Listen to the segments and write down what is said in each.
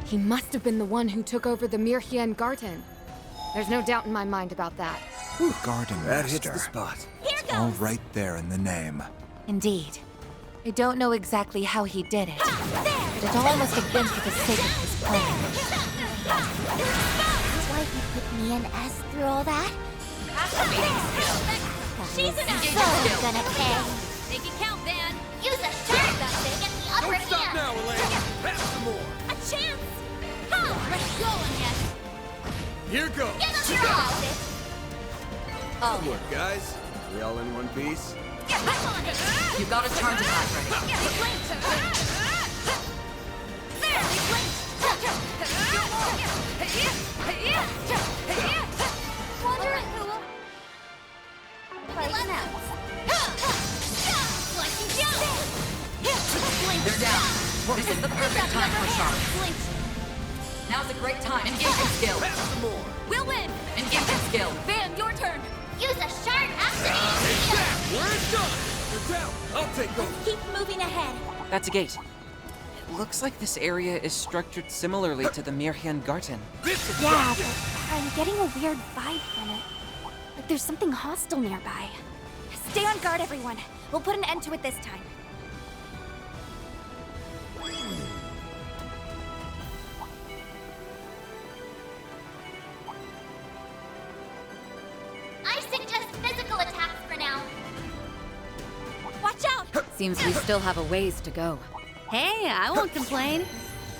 He must have been the one who took over the Mirhien Garten. There's no doubt in my mind about that. Garden That Master. hits the spot. Here goes! All right there in the name. Indeed. I don't know exactly how he did it, but it all must have been for the sake of his plan. That's why he put me and S through all that? She's so gonna pay. Make it count, Van. Use a shot that thing in the upper Don't stop hand. now, Elaine. Pass some more. A chance. Huh, let's go, yes. Here goes. Give us your all. Good work, guys. We all in one piece? I'm on it. You got a charge attack ready. There, we blinked. Wonder who will... Right now. Slicing down. They're down. This is the perfect time for charge. Now's a great time. Engagement skill. Pass some more. We'll win. Engagement skill. Van, your turn. Use a sharp action. We're done. They're down. I'll take over. Keep moving ahead. That's a gate. It looks like this area is structured similarly to the Mirhien Garten. Yeah, but I'm getting a weird vibe from it. Like there's something hostile nearby. Stay on guard, everyone. We'll put an end to it this time. I suggest physical attacks for now. Watch out! Seems we still have a ways to go. Hey, I won't complain.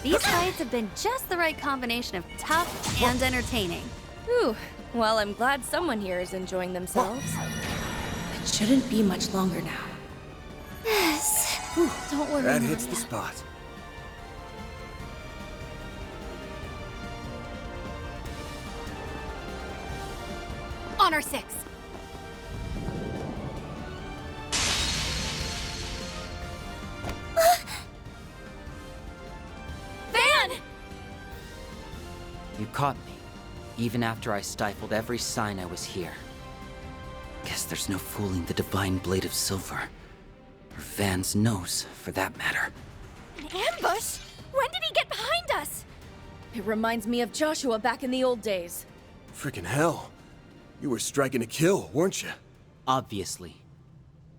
These fights have been just the right combination of tough and entertaining. Whew. Well, I'm glad someone here is enjoying themselves. It shouldn't be much longer now. Yes. Don't worry, That hits Maria. the spot. Honor 6. Van! You caught me, even after I stifled every sign I was here. Guess there's no fooling the divine blade of silver. Or Van's nose, for that matter. An ambush? When did he get behind us? It reminds me of Joshua back in the old days. Freaking hell. You were striking to kill, weren't you? Obviously.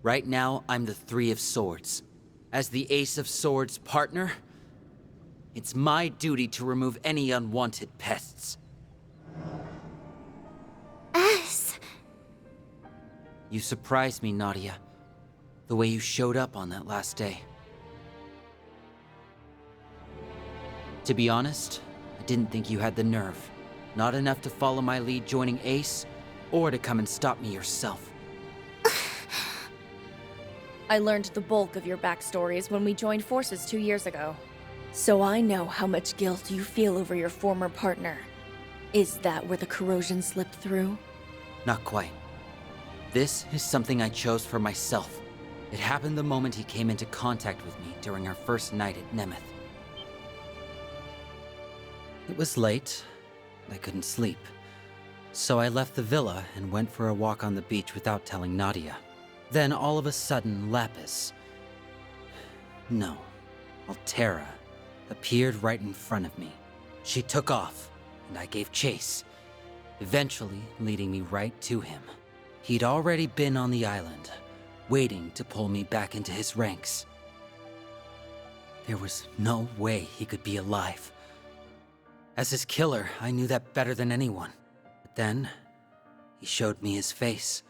Right now, I'm the Three of Swords. As the Ace of Swords partner, it's my duty to remove any unwanted pests. S. You surprised me, Nadia. The way you showed up on that last day. To be honest, I didn't think you had the nerve. Not enough to follow my lead joining Ace, or to come and stop me yourself. I learned the bulk of your backstories when we joined forces 2 years ago. So I know how much guilt you feel over your former partner. Is that where the corrosion slipped through? Not quite. This is something I chose for myself. It happened the moment he came into contact with me during our first night at Nemeth. It was late. I couldn't sleep. So I left the villa and went for a walk on the beach without telling Nadia. Then all of a sudden, Lapis... No, Altera appeared right in front of me. She took off, and I gave chase, eventually leading me right to him. He'd already been on the island, waiting to pull me back into his ranks. There was no way he could be alive. As his killer, I knew that better than anyone. But then, he showed me his face.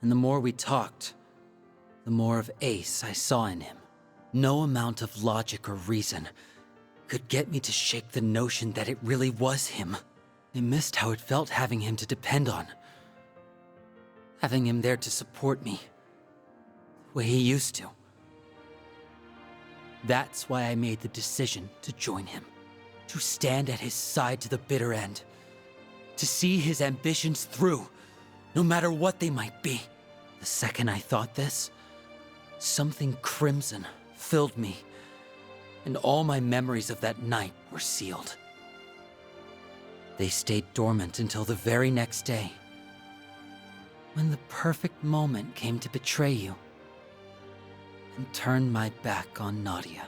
And the more we talked, the more of Ace I saw in him. No amount of logic or reason could get me to shake the notion that it really was him. I missed how it felt having him to depend on. Having him there to support me, the way he used to. That's why I made the decision to join him. To stand at his side to the bitter end. To see his ambitions through, no matter what they might be. The second I thought this, something crimson filled me, and all my memories of that night were sealed. They stayed dormant until the very next day, when the perfect moment came to betray you, and turn my back on Nadia.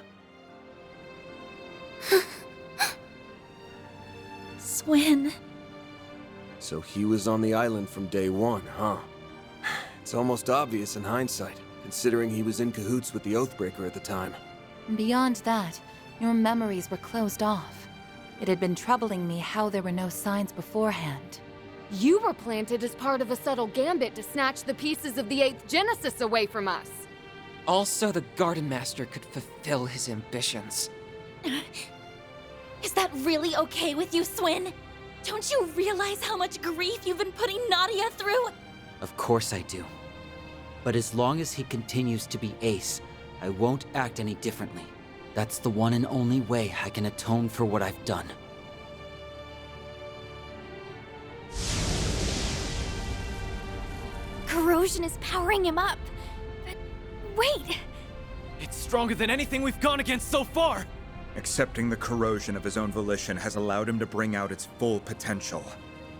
Swin. So he was on the island from day one, huh? It's almost obvious in hindsight, considering he was in cahoots with the Oathbreaker at the time. Beyond that, your memories were closed off. It had been troubling me how there were no signs beforehand. You were planted as part of a subtle gambit to snatch the pieces of the 8th Genesis away from us. Also, the Garden Master could fulfill his ambitions. Is that really okay with you, Swin? Don't you realize how much grief you've been putting Nadia through? Of course I do. But as long as he continues to be Ace, I won't act any differently. That's the one and only way I can atone for what I've done. Corrosion is powering him up. But wait! It's stronger than anything we've gone against so far! Accepting the corrosion of his own volition has allowed him to bring out its full potential.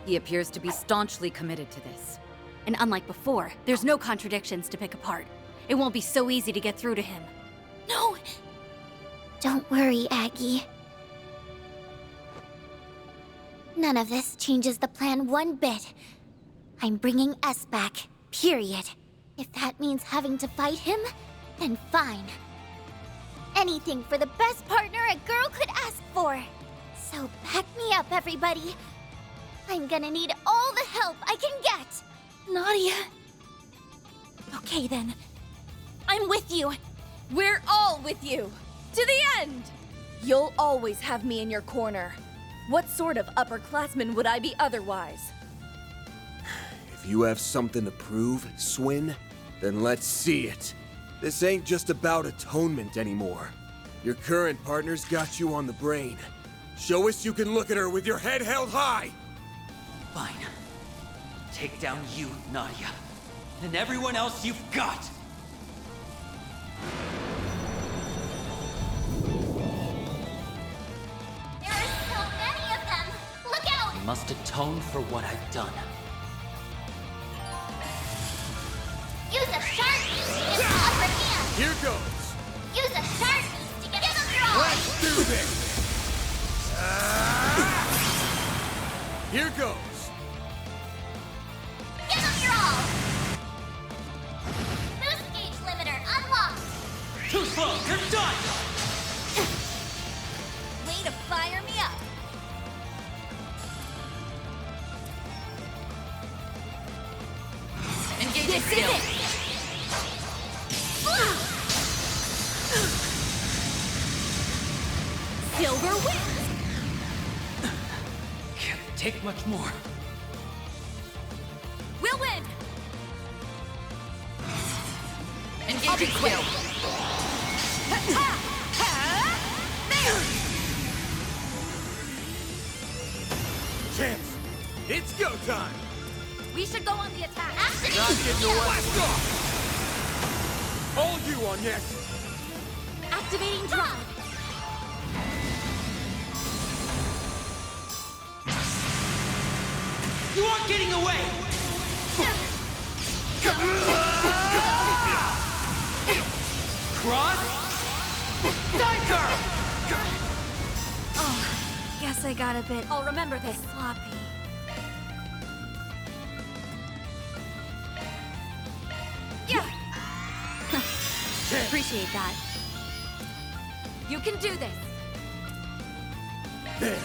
He appears to be staunchly committed to this. And unlike before, there's no contradictions to pick apart. It won't be so easy to get through to him. No! Don't worry, Aggie. None of this changes the plan one bit. I'm bringing S back, period. If that means having to fight him, then fine. Anything for the best partner a girl could ask for. So back me up, everybody. I'm gonna need all the help I can get. Nadia. Okay then. I'm with you. We're all with you. To the end! You'll always have me in your corner. What sort of upperclassman would I be otherwise? If you have something to prove, Swin, then let's see it. This ain't just about atonement anymore. Your current partner's got you on the brain. Show us you can look at her with your head held high! Fine. Take down you, Nadia. And everyone else you've got! There are so many of them! Look out! I must atone for what I've done. Use a sharp beast to get the upper hand! Here goes! Use a sharp beast to get the draw! Let's do this! Here goes! Get the draw! Boost gauge limiter unlocked! Too slow! You're done! Way to fire me up! Engaging skill. Silver wins! Can't take much more. We'll win! Engaging skill. Chance! It's go time! We should go on the attack. Not getting away! Blast off! All you on yes! Activating drop. You aren't getting away! Cross! Diker! Guess I got a bit. I'll remember this. Sloppy. Yeah. Appreciate that. You can do this. There!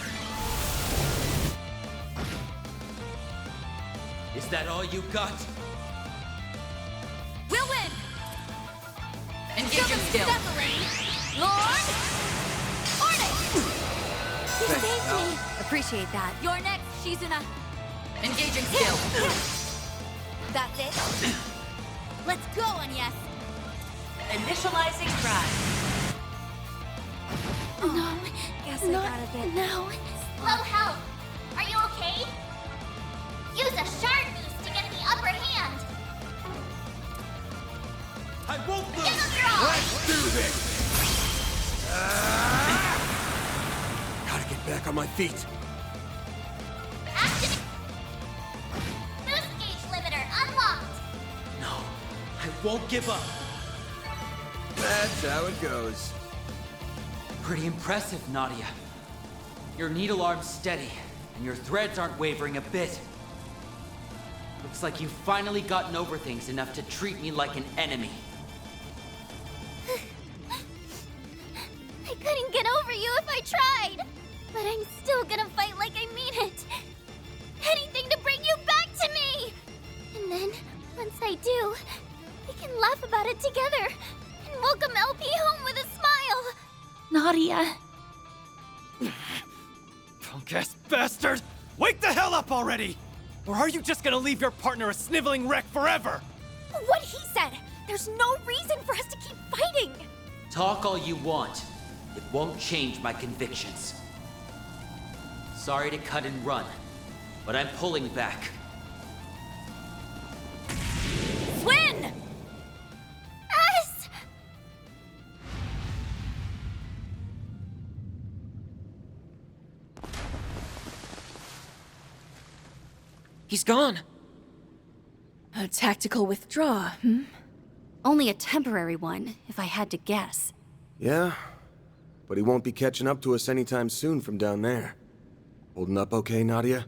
Is that all you got? We'll win. Engaging skill. Lord, Ornix. You Thanks, saved pal. me. Appreciate that. You're next, Shizuna. Engaging skill. That's it. Let's go, Agnes. Initializing drive. No, guess I got a bit. No. Low health. Are you okay? Use a shard beast to get the upper hand. I won't Get lose! the draw! Let's do this! Gotta get back on my feet. Activate. Boost gauge limiter unlocked. No, I won't give up. That's how it goes. Pretty impressive, Nadia. Your needle arm's steady, and your threads aren't wavering a bit. Looks like you've finally gotten over things enough to treat me like an enemy. I couldn't get over you if I tried. But I'm still gonna fight like I mean it. Anything to bring you back to me! And then, once I do, we can laugh about it together and welcome LP home with a smile. Nadia. Punk-ass bastard! Wake the hell up already! Or are you just gonna leave your partner a sniveling wreck forever? What he said! There's no reason for us to keep fighting! Talk all you want. It won't change my convictions. Sorry to cut and run, but I'm pulling back. Swin! Us! He's gone. A tactical withdraw, hmm? Only a temporary one, if I had to guess. Yeah, but he won't be catching up to us anytime soon from down there. Holding up okay, Nadia?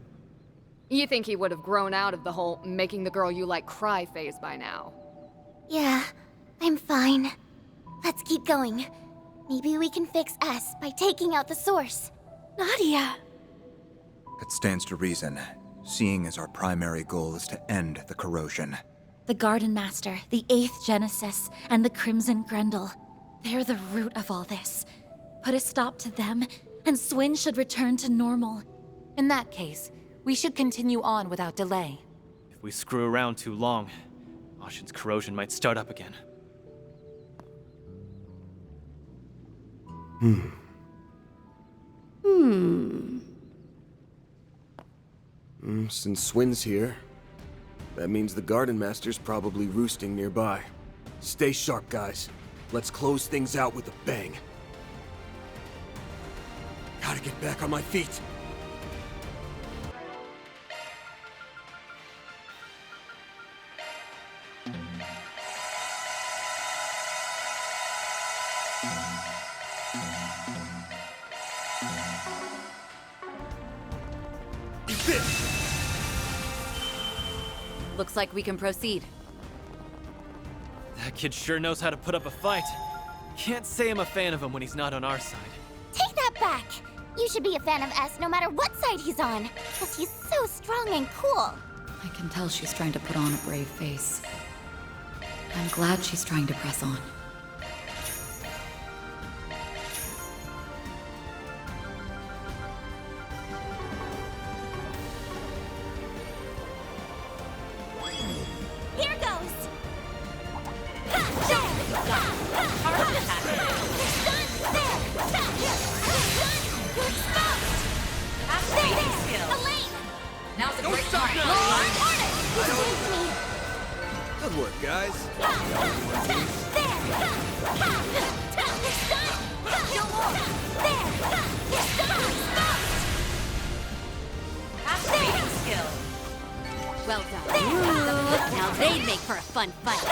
You think he would have grown out of the whole making the girl you like cry phase by now? Yeah, I'm fine. Let's keep going. Maybe we can fix S by taking out the source. Nadia! It stands to reason, seeing as our primary goal is to end the corrosion. The Garden Master, the 8th Genesis, and the Crimson Grendel. They're the root of all this. Put a stop to them, and Swin should return to normal. In that case, we should continue on without delay. If we screw around too long, Ashen's corrosion might start up again. Since Swin's here, that means the Garden Master's probably roosting nearby. Stay sharp, guys. Let's close things out with a bang. Gotta get back on my feet. Looks like we can proceed. That kid sure knows how to put up a fight. Can't say I'm a fan of him when he's not on our side. Take that back! You should be a fan of S no matter what side he's on, because he's so strong and cool. I can tell she's trying to put on a brave face. I'm glad she's trying to press on. Here goes! Now's a great time. Good work, guys. Well done. Now they'd make for a fun fight.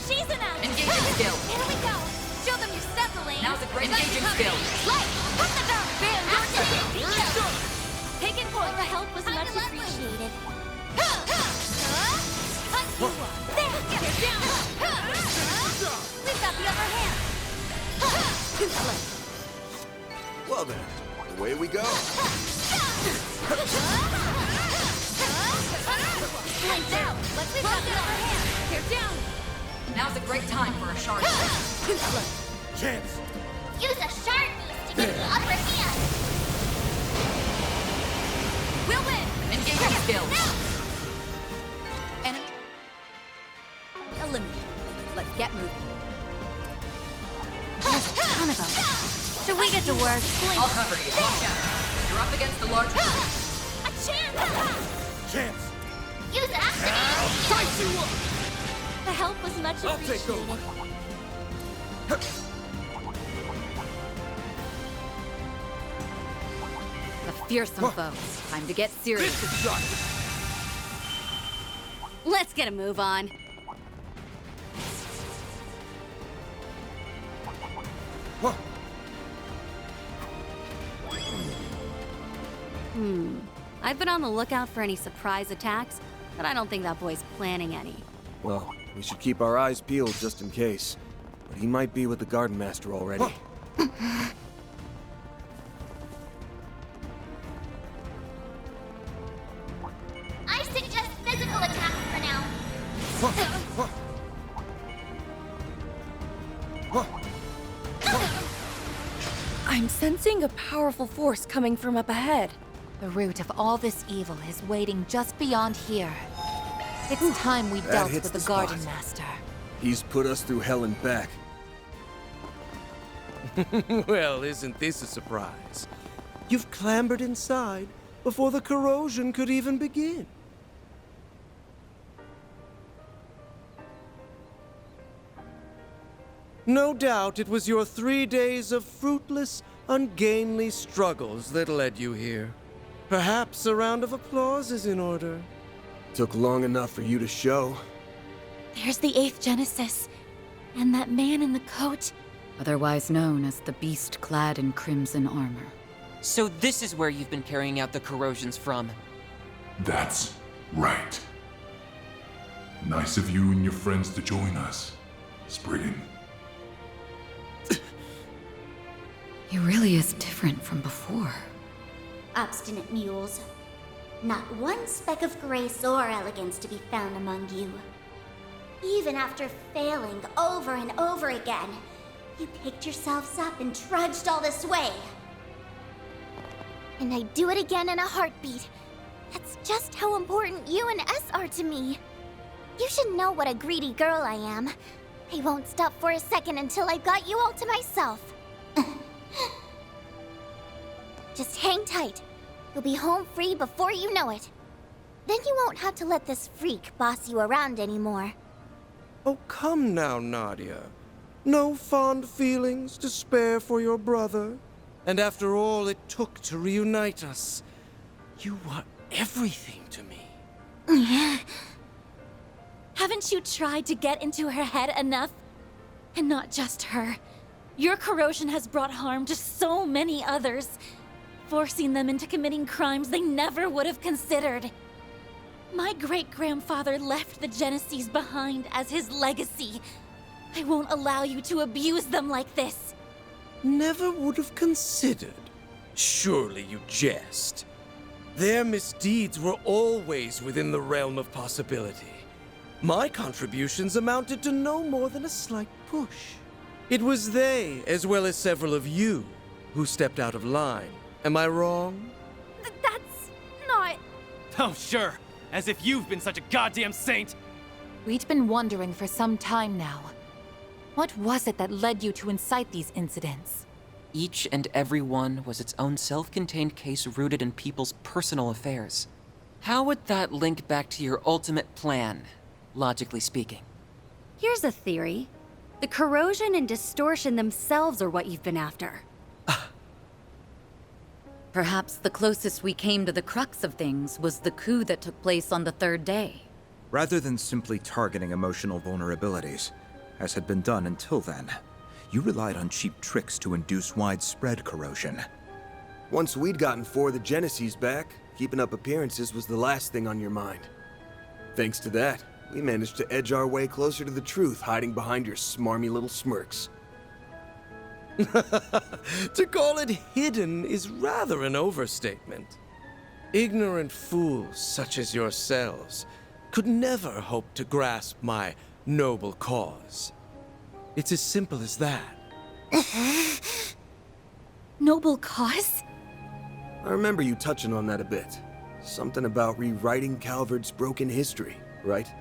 She's an out! Engaging skill. Here we go! Show them your stuff, Elaine! Now's a great engaging skill. Light! Put the drum! Taking point! The help was much appreciated. There! Get down! We've got the upper hand! Too slow. Well then, away we go. Lights out! We've got the upper hand! You're down! Now's a great time for a shark. Too slow. Chance. Use a sharp boost to get the upper hand. We'll win! Engaging skill. Enemy eliminated. Let's get moving. There's a ton of them. Should we get to work? I'll cover you. Watch out. You're up against the large one. A chance! Chance. Use activated. The help was much I'll take appreciated. over. The fearsome foes. Time to get serious. Let's get a move on. I've been on the lookout for any surprise attacks, but I don't think that boy's planning any. Well, we should keep our eyes peeled just in case. But he might be with the Garden Master already. I suggest physical attacks for now. I'm sensing a powerful force coming from up ahead. The root of all this evil is waiting just beyond here. It's time we That dealt hits with the the Garden spot. Master. He's put us through hell and back. Well, isn't this a surprise? You've clambered inside before the corrosion could even begin. No doubt it was your 3 days of fruitless, ungainly struggles that led you here. Perhaps a round of applause is in order. Took long enough for you to show. There's the 8th Genesis. And that man in the coat. Otherwise known as the beast clad in crimson armor. So this is where you've been carrying out the corrosions from. That's right. Nice of you and your friends to join us, Spriggan. He really is different from before. Obstinate mules. Not one speck of grace or elegance to be found among you. Even after failing over and over again, you picked yourselves up and trudged all this way. And I'd do it again in a heartbeat. That's just how important you and S are to me. You should know what a greedy girl I am. I won't stop for a second until I've got you all to myself. Just hang tight. You'll be home free before you know it. Then you won't have to let this freak boss you around anymore. Oh, come now, Nadia. No fond feelings to spare for your brother. And after all it took to reunite us, you were everything to me. Haven't you tried to get into her head enough? And not just her. Your corrosion has brought harm to so many others, forcing them into committing crimes they never would have considered. My great-grandfather left the Genesees behind as his legacy. I won't allow you to abuse them like this. Never would have considered. Surely you jest. Their misdeeds were always within the realm of possibility. My contributions amounted to no more than a slight push. It was they, as well as several of you, who stepped out of line. Am I wrong? That's not... Oh, sure. As if you've been such a goddamn saint. We'd been wondering for some time now. What was it that led you to incite these incidents? Each and every one was its own self-contained case rooted in people's personal affairs. How would that link back to your ultimate plan, logically speaking? Here's a theory. The corrosion and distortion themselves are what you've been after. Perhaps the closest we came to the crux of things was the coup that took place on the 3rd day. Rather than simply targeting emotional vulnerabilities, as had been done until then, you relied on cheap tricks to induce widespread corrosion. Once we'd gotten 4 of the Genesees back, keeping up appearances was the last thing on your mind. Thanks to that, we managed to edge our way closer to the truth, hiding behind your smarmy little smirks. To call it hidden is rather an overstatement. Ignorant fools such as yourselves could never hope to grasp my noble cause. It's as simple as that. Noble cause? I remember you touching on that a bit. Something about rewriting Calvard's broken history, right?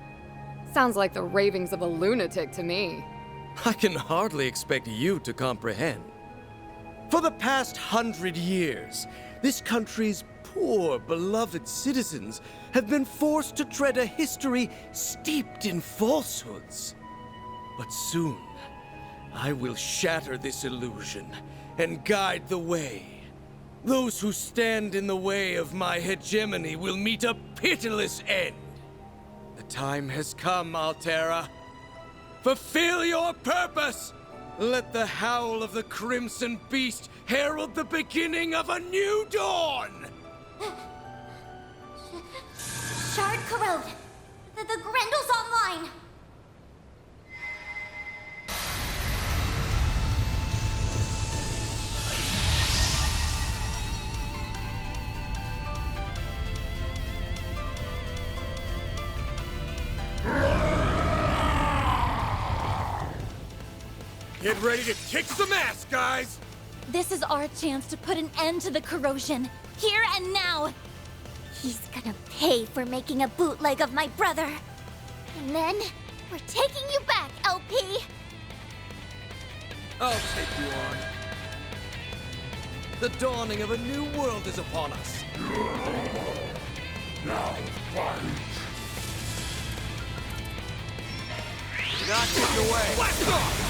Sounds like the ravings of a lunatic to me. I can hardly expect you to comprehend. For the past 100 years, this country's poor, beloved citizens have been forced to tread a history steeped in falsehoods. But soon, I will shatter this illusion and guide the way. Those who stand in the way of my hegemony will meet a pitiless end. The time has come, Altera. Fulfill your purpose! Let the howl of the Crimson Beast herald the beginning of a new dawn! Shard corrode. The Grendel's online. Get ready to kick some ass, guys! This is our chance to put an end to the corrosion, here and now. He's gonna pay for making a bootleg of my brother. And then, we're taking you back, LP! I'll take you on. The dawning of a new world is upon us. Now fight! Not getting away! Blast off!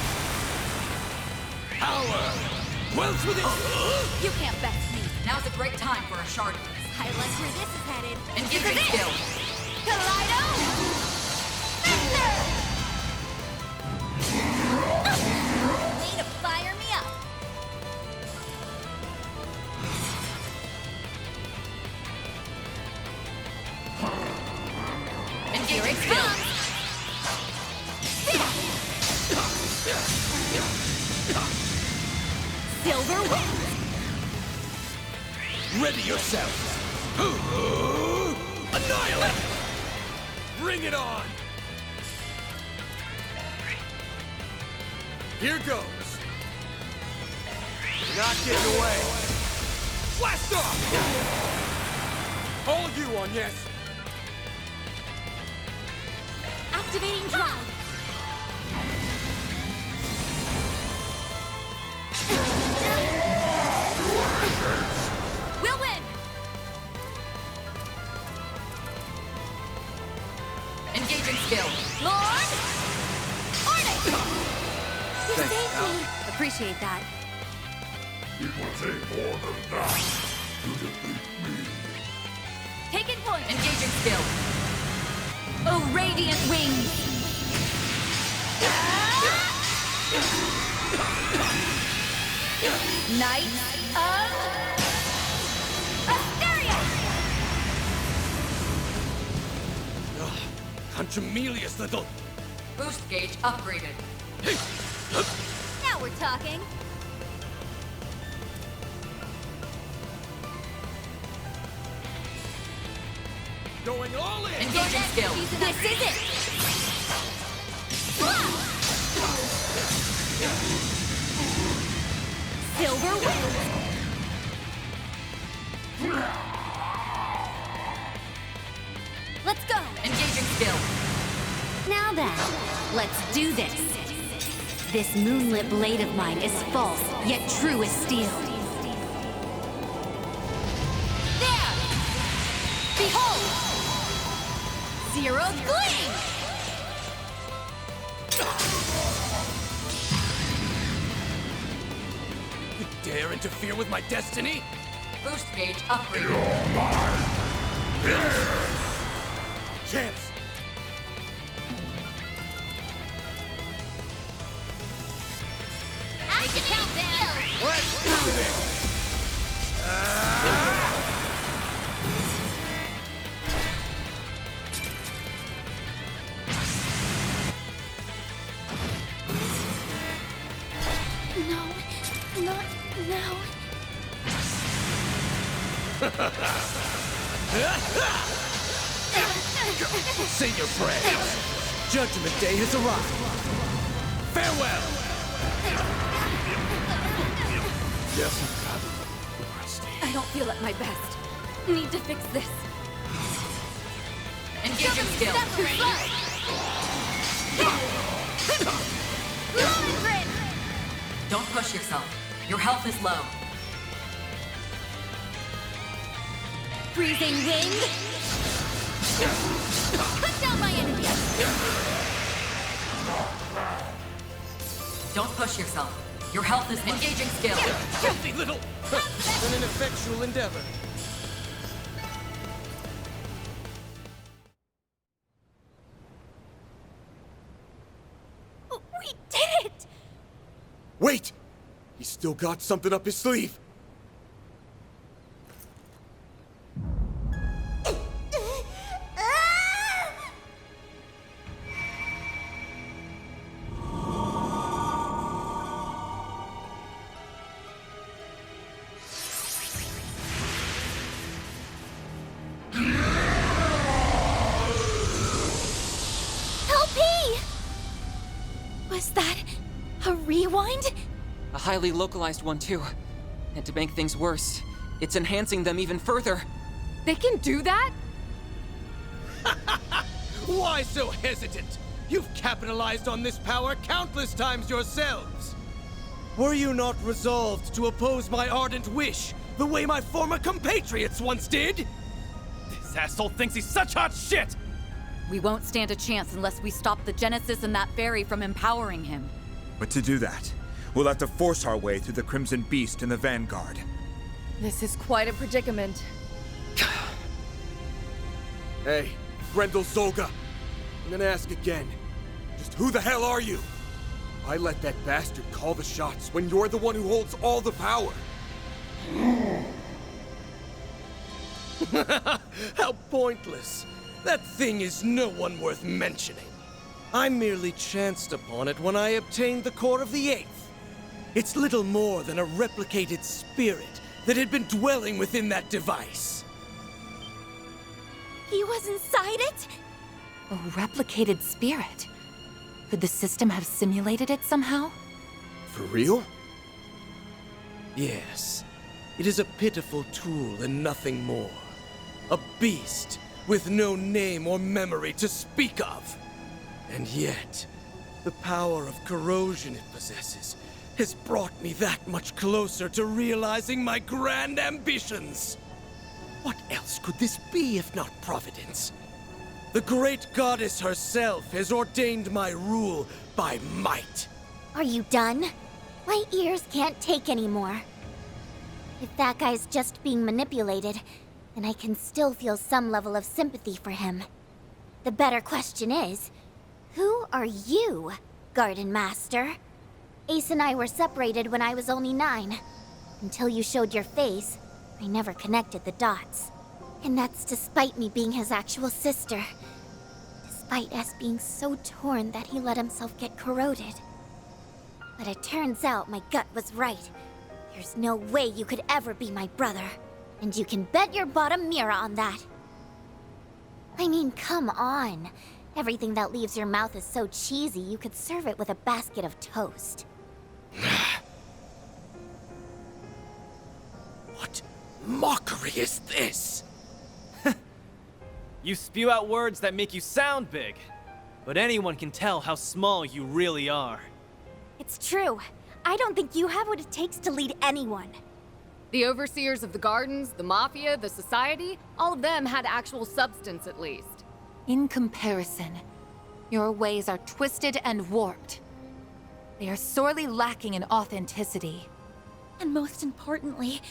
Power! Wells within! You can't best me. Now's a great time for a shard. I like where this is headed. Engaging skill. Kaleido! Thunder! Way to fire me up! Engaging skill. Silver wings! Ready yourself! Annihilate! Bring it on! Here goes! Not getting away! Blast off! All you on, yes! Activating drive. We'll win. Engaging skill. Lord! Ornate! You Thanks, saved Al. me! Appreciate that. It will take more than that to defeat me. Taking point. Engaging skill. Oh, radiant wings. Knight of Asteria. Contumelious little... Boost gauge upgraded. Now we're talking. Going all in! Engaging skill. This is it! Silver wings! Let's go. Engaging skill. Now then, let's do this. This moonlit blade of mine is false, yet true as steel. There. Behold. Zero gleam. You dare interfere with my destiny? Boost gauge upgraded. Chance! Make it count, then! Let's do this! No, not now. Say your prayers. Judgment Day has arrived. Farewell! Yes, I've got it. Rusty. I don't feel at my best. Need to fix this. Engaging skill. Don't push yourself. Your health is low. Freezing wind. Put down my enemy. Don't push yourself. Your health is engaging skill. Filthy little... An ineffectual endeavor. We did it! Wait! He's still got something up his sleeve. Was that a rewind? A highly localized one, too. And to make things worse, it's enhancing them even further. They can do that? Why so hesitant? You've capitalized on this power countless times yourselves. Were you not resolved to oppose my ardent wish, the way my former compatriots once did? This asshole thinks he's such hot shit! We won't stand a chance unless we stop the Genesis and that fairy from empowering him. But to do that, we'll have to force our way through the Crimson Beast and the Vanguard. This is quite a predicament. Hey, Grendel Zolga. I'm gonna ask again. Just who the hell are you? I let that bastard call the shots when you're the one who holds all the power. How pointless. That thing is no one worth mentioning. I merely chanced upon it when I obtained the core of the Eighth. It's little more than a replicated spirit that had been dwelling within that device. He was inside it? A replicated spirit? Could the system have simulated it somehow? For real? Yes. It is a pitiful tool and nothing more. A beast with no name or memory to speak of. And yet, the power of corrosion it possesses has brought me that much closer to realizing my grand ambitions. What else could this be if not Providence? The great goddess herself has ordained my rule by might. Are you done? My ears can't take anymore. If that guy's just being manipulated, then I can still feel some level of sympathy for him. The better question is, who are you, Garden Master? Ace and I were separated when I was only 9. Until you showed your face, I never connected the dots. And that's despite me being his actual sister. Despite us being so torn that he let himself get corroded. But it turns out my gut was right. There's no way you could ever be my brother. And you can bet your bottom mirror on that. I mean, come on. Everything that leaves your mouth is so cheesy, you could serve it with a basket of toast. What mockery is this? You spew out words that make you sound big, but anyone can tell how small you really are. It's true. I don't think you have what it takes to lead anyone. The overseers of the gardens, the mafia, the society, all of them had actual substance at least. In comparison, your ways are twisted and warped. They are sorely lacking in authenticity. And most importantly,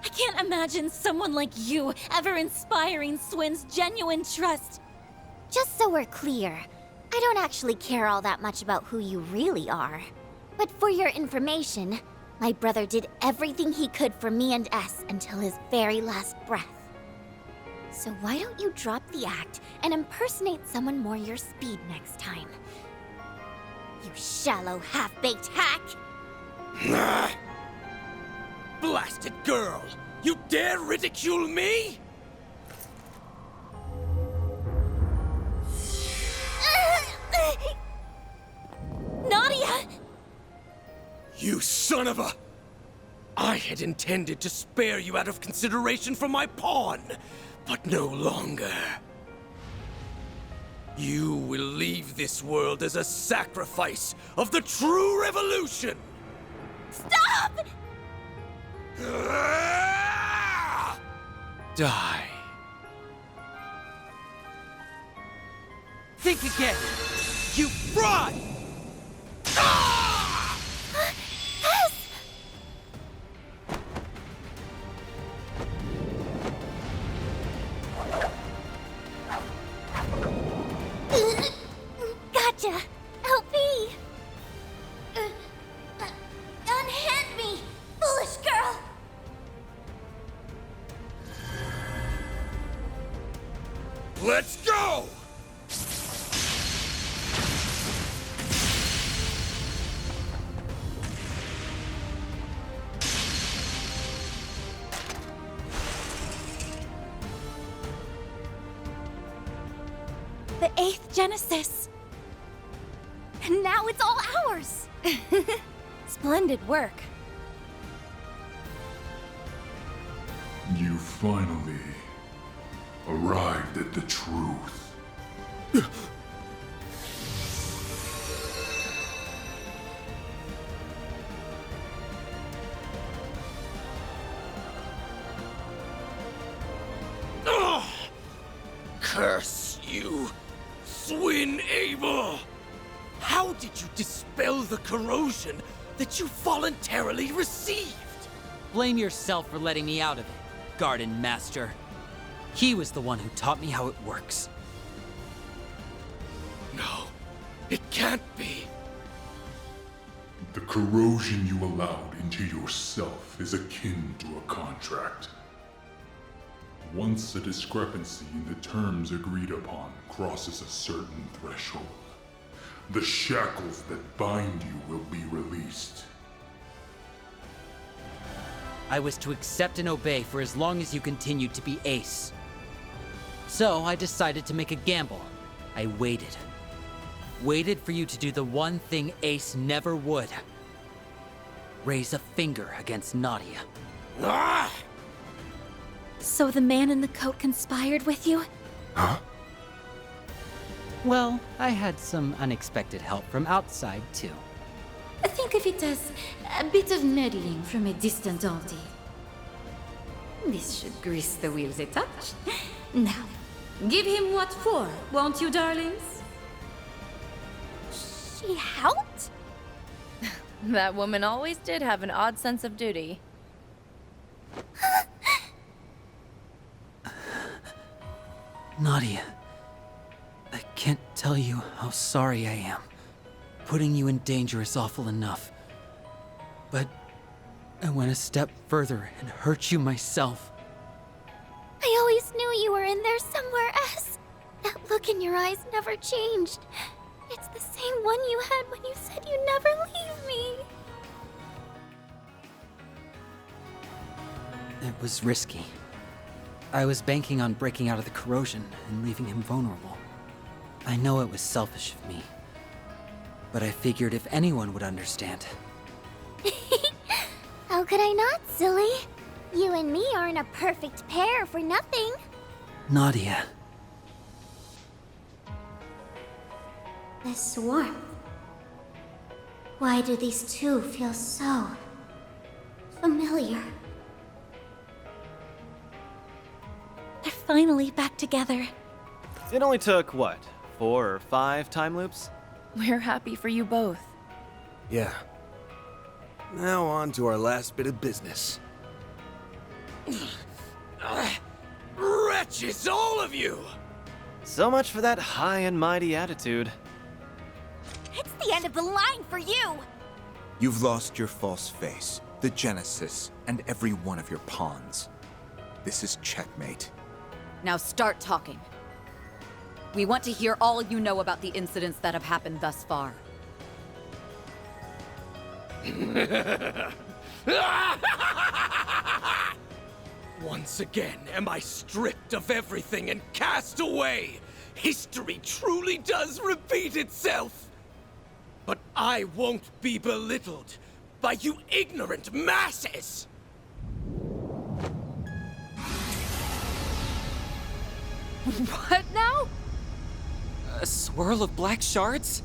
I can't imagine someone like you ever inspiring Swin's genuine trust. Just so we're clear, I don't actually care all that much about who you really are. But for your information, my brother did everything he could for me and S until his very last breath. So why don't you drop the act and impersonate someone more your speed next time? You shallow, half-baked hack! Blasted girl! You dare ridicule me? Nadia! You son of a... I had intended to spare you out of consideration for my pawn, but no longer. You will leave this world as a sacrifice of the true revolution! Stop! Die. Think again, you fraud! Gotcha! LP! Let's go! The 8th Genesis! And now it's all ours! Splendid work. You finally arrived at the truth. Ugh! Curse you, Swin Abel! How did you dispel the corrosion that you voluntarily received? Blame yourself for letting me out of it, Garden Master. He was the one who taught me how it works. No, it can't be. The corrosion you allowed into yourself is akin to a contract. Once a discrepancy in the terms agreed upon crosses a certain threshold, the shackles that bind you will be released. I was to accept and obey for as long as you continued to be Ace. So I decided to make a gamble. I waited. Waited for you to do the one thing Ace never would. Raise a finger against Nadia. Ah! So the man in the coat conspired with you? Huh? Well, I had some unexpected help from outside, too. Think of it as a bit of meddling from a distant auntie. This should grease the wheels a touch. Now, give him what for, won't you, darlings? She helped? That woman always did have an odd sense of duty. Nadia, I can't tell you how sorry I am. Putting you in danger is awful enough. But I went a step further and hurt you myself. I always knew you were in there somewhere else. That look in your eyes never changed. It's the same one you had when you said you'd never leave me. It was risky. I was banking on breaking out of the corrosion and leaving him vulnerable. I know it was selfish of me, but I figured if anyone would understand. How could I not, silly? You and me aren't a perfect pair for nothing. Nadia. This warmth. Why do these two feel so familiar? They're finally back together. It only took, what, 4 or 5 time loops? We're happy for you both. Yeah. Now on to our last bit of business. Wretches, all of you! So much for that high and mighty attitude. It's the end of the line for you! You've lost your false face, the Genesis, and every one of your pawns. This is checkmate. Now start talking. We want to hear all you know about the incidents that have happened thus far. Once again am I stripped of everything and cast away. History truly does repeat itself. But I won't be belittled by you ignorant masses! What now? A swirl of black shards?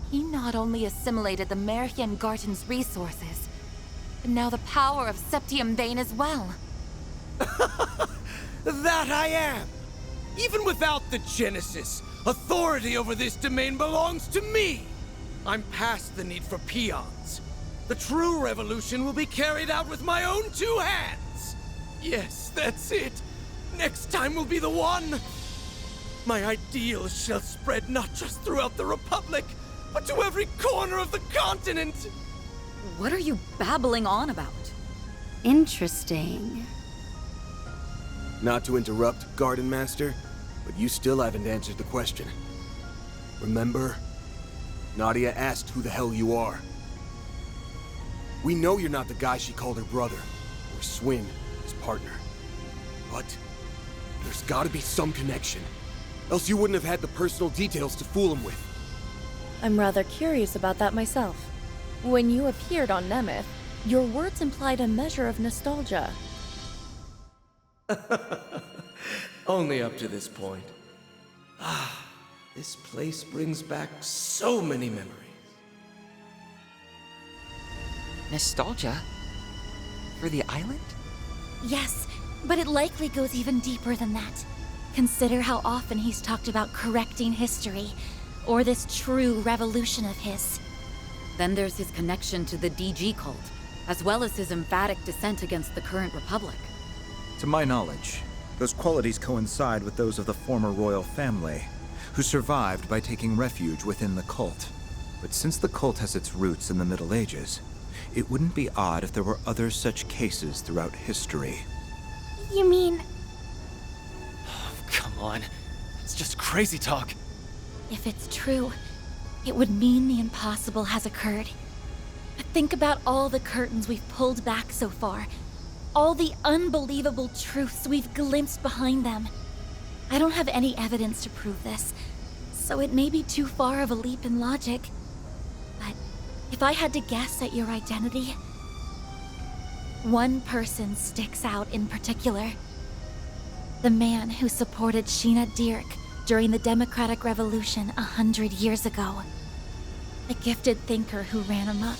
He not only assimilated the Merhian Garten's resources, but now the power of Septium Bane as well. That I am! Even without the Genesis, authority over this domain belongs to me! I'm past the need for peons. The true revolution will be carried out with my own 2 hands! Yes, that's it! Next time will be the one! My ideals shall spread not just throughout the Republic, but to every corner of the continent! What are you babbling on about? Interesting. Not to interrupt, Garden Master, but you still haven't answered the question. Remember? Nadia asked who the hell you are. We know you're not the guy she called her brother, or Swin, his partner. But there's gotta be some connection. Else you wouldn't have had the personal details to fool him with. I'm rather curious about that myself. When you appeared on Nemeth, your words implied a measure of nostalgia. Only up to this point. This place brings back so many memories. Nostalgia? For the island? Yes, but it likely goes even deeper than that. Consider how often he's talked about correcting history, or this true revolution of his. Then there's his connection to the DG cult, as well as his emphatic dissent against the current republic. To my knowledge, those qualities coincide with those of the former royal family, who survived by taking refuge within the cult. But since the cult has its roots in the Middle Ages, it wouldn't be odd if there were other such cases throughout history. You mean... Come on. It's just crazy talk. If it's true, it would mean the impossible has occurred. But think about all the curtains we've pulled back so far. All the unbelievable truths we've glimpsed behind them. I don't have any evidence to prove this, so it may be too far of a leap in logic. But if I had to guess at your identity, one person sticks out in particular. The man who supported Sheena Dirk during the Democratic Revolution 100 years ago. A gifted thinker who ran amok,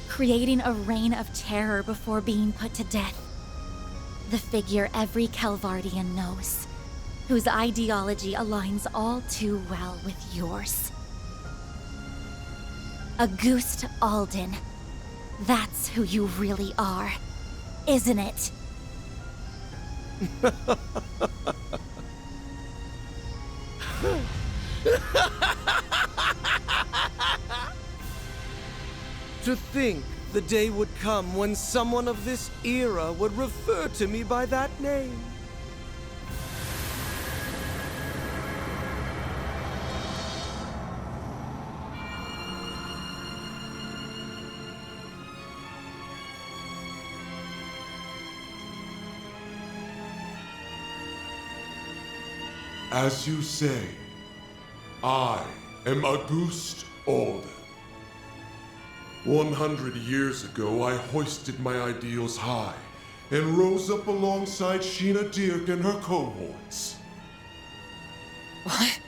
creating a reign of terror before being put to death. The figure every Kelvardian knows, whose ideology aligns all too well with yours. Auguste Alden. That's who you really are, isn't it? To think the day would come when someone of this era would refer to me by that name. As you say, I am Auguste Alden. 100 years ago, I hoisted my ideals high and rose up alongside Sheena Dirk and her cohorts. What?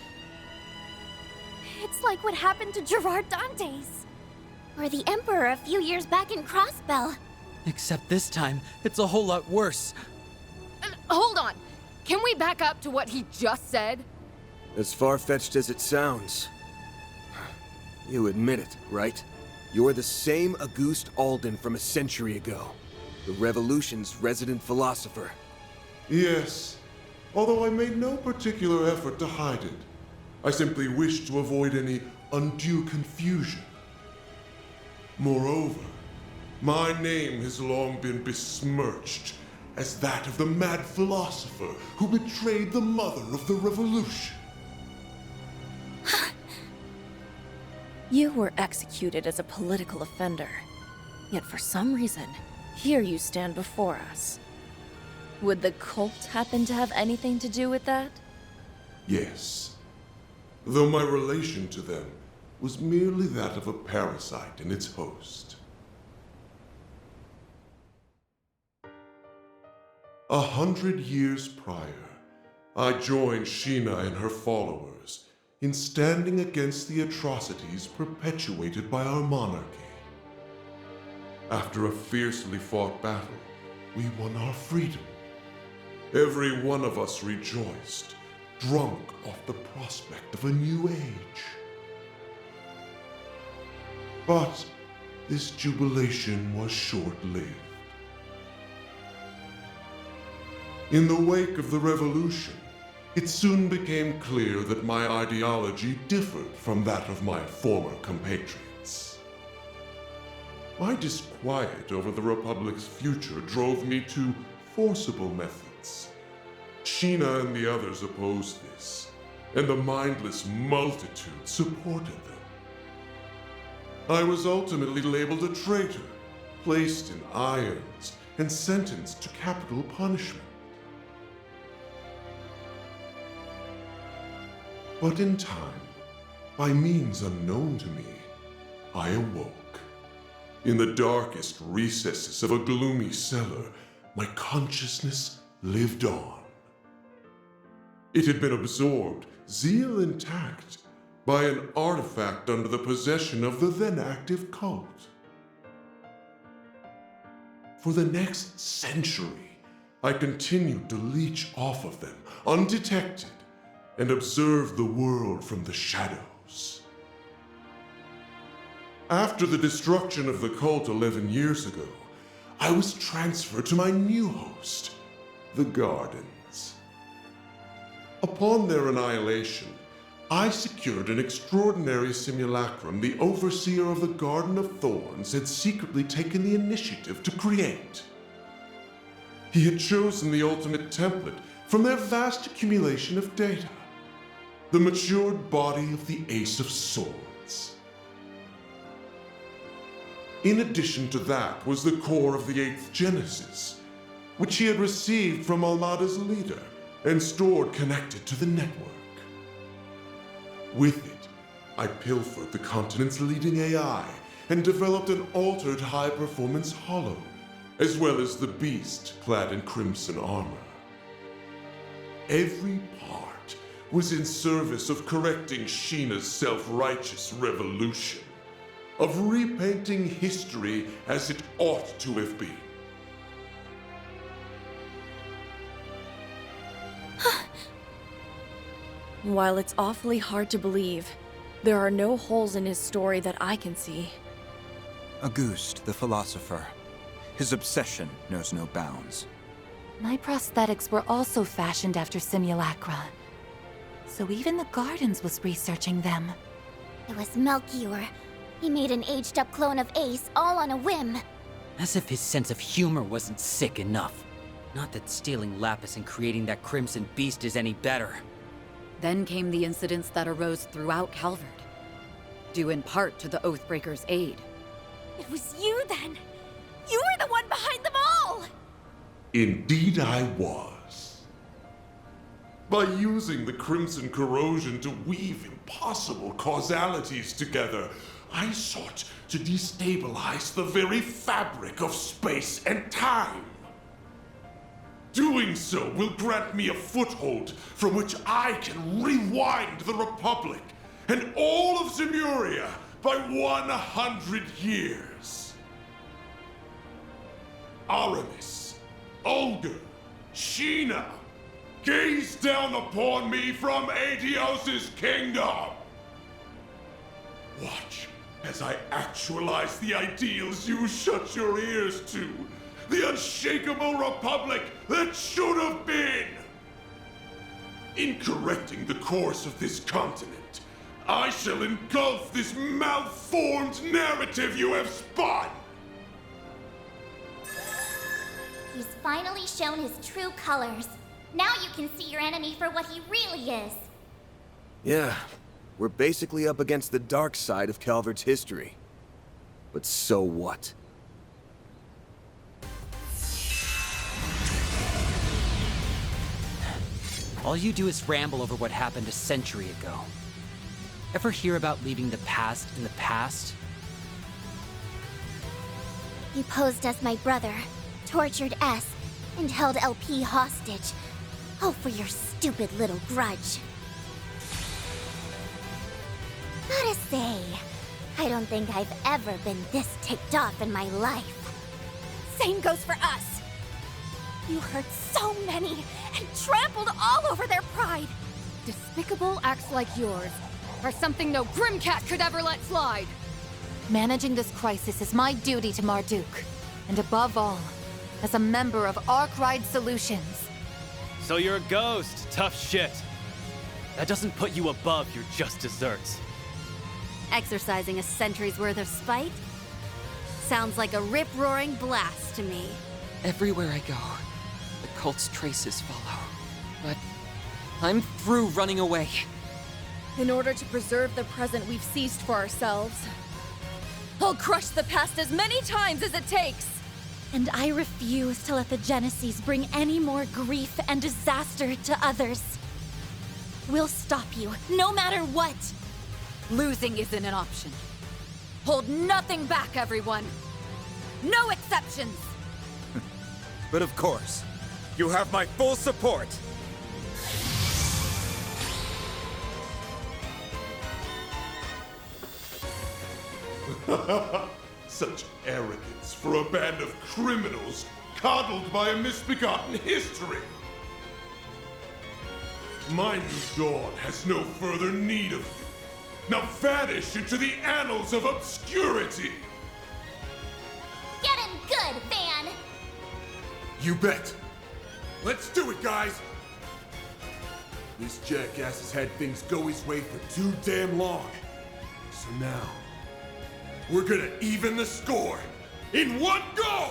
It's like what happened to Gerard Dantes. Or the Emperor a few years back in Crossbell. Except this time, it's a whole lot worse. Hold on. Can we back up to what he just said? As far-fetched as it sounds. You admit it, right? You're the same Auguste Alden from a century ago. The Revolution's resident philosopher. Yes, although I made no particular effort to hide it. I simply wished to avoid any undue confusion. Moreover, my name has long been besmirched as that of the mad philosopher who betrayed the mother of the revolution. You were executed as a political offender. Yet for some reason, here you stand before us. Would the cult happen to have anything to do with that? Yes. Though my relation to them was merely that of a parasite in its host. 100 years prior, I joined Sheena and her followers in standing against the atrocities perpetuated by our monarchy. After a fiercely fought battle, we won our freedom. Every one of us rejoiced, drunk off the prospect of a new age. But this jubilation was short-lived. In the wake of the revolution, it soon became clear that my ideology differed from that of my former compatriots. My disquiet over the Republic's future drove me to forcible methods, Sheena and the others opposed this, and the mindless multitude supported them. I was ultimately labeled a traitor, placed in irons, and sentenced to capital punishment. But in time, by means unknown to me, I awoke. In the darkest recesses of a gloomy cellar, my consciousness lived on. It had been absorbed, zeal intact, by an artifact under the possession of the then active cult. For the next century, I continued to leech off of them, undetected, and observe the world from the shadows. After the destruction of the cult 11 years ago, I was transferred to my new host, the Gardens. Upon their annihilation, I secured an extraordinary simulacrum the overseer of the Garden of Thorns had secretly taken the initiative to create. He had chosen the ultimate template from their vast accumulation of data, the matured body of the Ace of Swords. In addition to that was the core of the 8th Genesis, which he had received from Almada's leader and stored connected to the network. With it, I pilfered the continent's leading AI and developed an altered high-performance hollow, as well as the beast clad in crimson armor. Every part was in service of correcting Sheena's self-righteous revolution, of repainting history as it ought to have been. While it's awfully hard to believe, there are no holes in his story that I can see. Auguste, the philosopher. His obsession knows no bounds. My prosthetics were also fashioned after simulacra. So even the Gardens was researching them. It was Melchior. He made an aged-up clone of Ace all on a whim. As if his sense of humor wasn't sick enough. Not that stealing Lapis and creating that Crimson Beast is any better. Then came the incidents that arose throughout Calvard, due in part to the Oathbreaker's aid. It was you then! You were the one behind them all! Indeed I was. By using the Crimson Corrosion to weave impossible causalities together, I sought to destabilize the very fabric of space and time. Doing so will grant me a foothold from which I can rewind the Republic and all of Zemuria by 100 years. Aramis, Olga, Sheena, gaze down upon me from Aetios' kingdom. Watch as I actualize the ideals you shut your ears to. The unshakable republic that should have been! In correcting the course of this continent, I shall engulf this malformed narrative you have spun! He's finally shown his true colors. Now you can see your enemy for what he really is. Yeah, we're basically up against the dark side of Calvard's history. But so what? All you do is ramble over what happened a century ago. Ever hear about leaving the past in the past? You posed as my brother, tortured S, and held LP hostage. Oh, for your stupid little grudge. Gotta say, I don't think I've ever been this ticked off in my life. Same goes for us. You hurt so many and trampled all over their pride. Despicable acts like yours are something no Grimcat could ever let slide. Managing this crisis is my duty to Marduk. And above all, as a member of Arkwright Solutions. So you're a ghost. Tough shit. That doesn't put you above your just desserts. Exercising a century's worth of spite? Sounds like a rip-roaring blast to me. Everywhere I go, the cult's traces follow. but I'm through running away. In order to preserve the present we've seized for ourselves, I'll crush the past as many times as it takes! And I refuse to let the Genesees bring any more grief and disaster to others. We'll stop you, no matter what! Losing isn't an option. Hold nothing back, everyone! No exceptions! But of course, you have my full support! Such arrogance for a band of criminals coddled by a misbegotten history! My new dawn has no further need of you. Now vanish into the annals of obscurity! Get him good, Van! You bet. Let's do it, guys! This jackass has had things go his way for too damn long. So now, we're gonna even the score in one go!